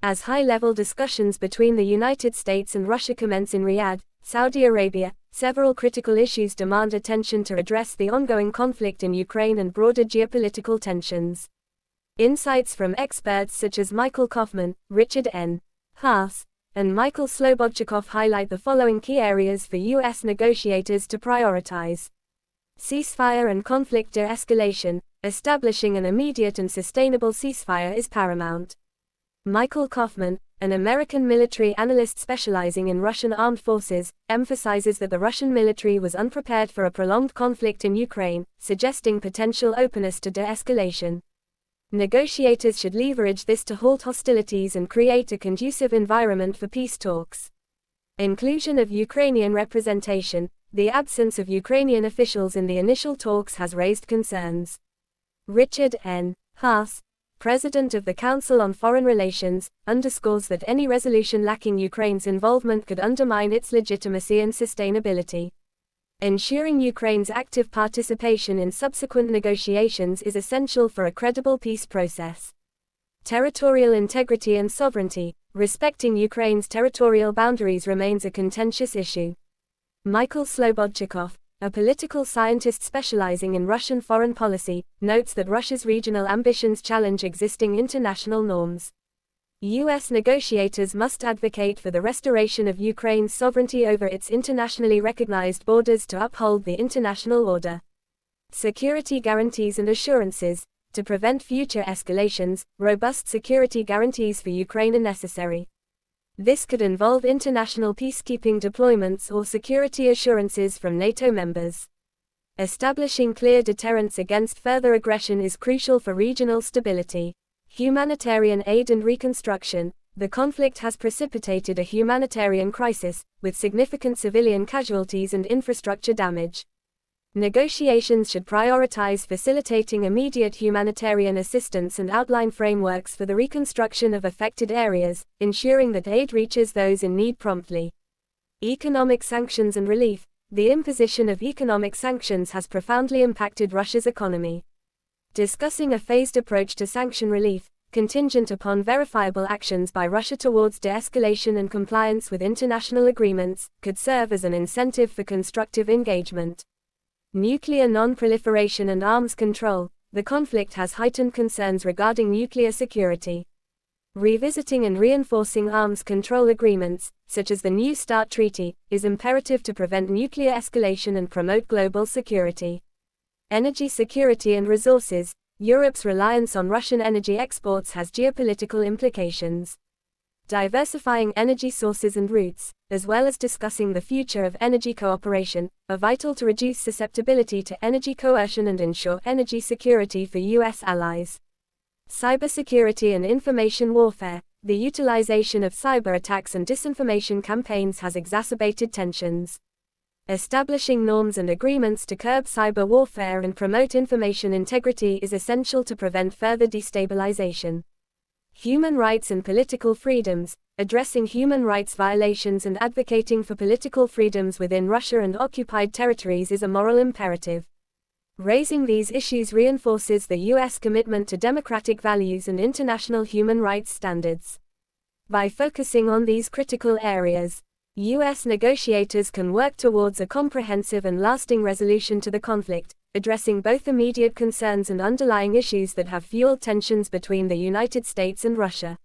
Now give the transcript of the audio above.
As high-level discussions between the United States and Russia commence in Riyadh, Saudi Arabia, several critical issues demand attention to address the ongoing conflict in Ukraine and broader geopolitical tensions. Insights from experts such as Michael Kaufman, Richard N. Haas, and Michael Slobodchikov highlight the following key areas for U.S. negotiators to prioritize. Ceasefire and conflict de-escalation. Establishing an immediate and sustainable ceasefire is paramount. Michael Kaufman, an American military analyst specializing in Russian armed forces, emphasizes that the Russian military was unprepared for a prolonged conflict in Ukraine, suggesting potential openness to de-escalation. Negotiators should leverage this to halt hostilities and create a conducive environment for peace talks. Inclusion of Ukrainian representation. The absence of Ukrainian officials in the initial talks has raised concerns. Richard N. Haas, President of the Council on Foreign Relations, underscores that any resolution lacking Ukraine's involvement could undermine its legitimacy and sustainability. Ensuring Ukraine's active participation in subsequent negotiations is essential for a credible peace process. Territorial integrity and sovereignty. Respecting Ukraine's territorial boundaries remains a contentious issue. Michael Slobodchikov, a political scientist specializing in Russian foreign policy, notes that Russia's regional ambitions challenge existing international norms. U.S. negotiators must advocate for the restoration of Ukraine's sovereignty over its internationally recognized borders to uphold the international order. Security guarantees and assurances. To prevent future escalations, robust security guarantees for Ukraine are necessary. This could involve international peacekeeping deployments or security assurances from NATO members. Establishing clear deterrents against further aggression is crucial for regional stability. Humanitarian aid and reconstruction. The conflict has precipitated a humanitarian crisis, with significant civilian casualties and infrastructure damage. Negotiations should prioritize facilitating immediate humanitarian assistance and outline frameworks for the reconstruction of affected areas, ensuring that aid reaches those in need promptly. Economic sanctions and relief. The imposition of economic sanctions has profoundly impacted Russia's economy. Discussing a phased approach to sanction relief, contingent upon verifiable actions by Russia towards de-escalation and compliance with international agreements, could serve as an incentive for constructive engagement. Nuclear non-proliferation and arms control. The conflict has heightened concerns regarding nuclear security. Revisiting and reinforcing arms control agreements, such as the New START Treaty, is imperative to prevent nuclear escalation and promote global security. Energy security and resources. Europe's reliance on Russian energy exports has geopolitical implications. Diversifying energy sources and routes, as well as discussing the future of energy cooperation, are vital to reduce susceptibility to energy coercion and ensure energy security for U.S. allies. Cybersecurity and information warfare. The utilization of cyber attacks and disinformation campaigns has exacerbated tensions. Establishing norms and agreements to curb cyber warfare and promote information integrity is essential to prevent further destabilization. Human rights and political freedoms. Addressing human rights violations and advocating for political freedoms within Russia and occupied territories is a moral imperative. Raising these issues reinforces the U.S. commitment to democratic values and international human rights standards. By focusing on these critical areas, U.S. negotiators can work towards a comprehensive and lasting resolution to the conflict, addressing both immediate concerns and underlying issues that have fueled tensions between the United States and Russia.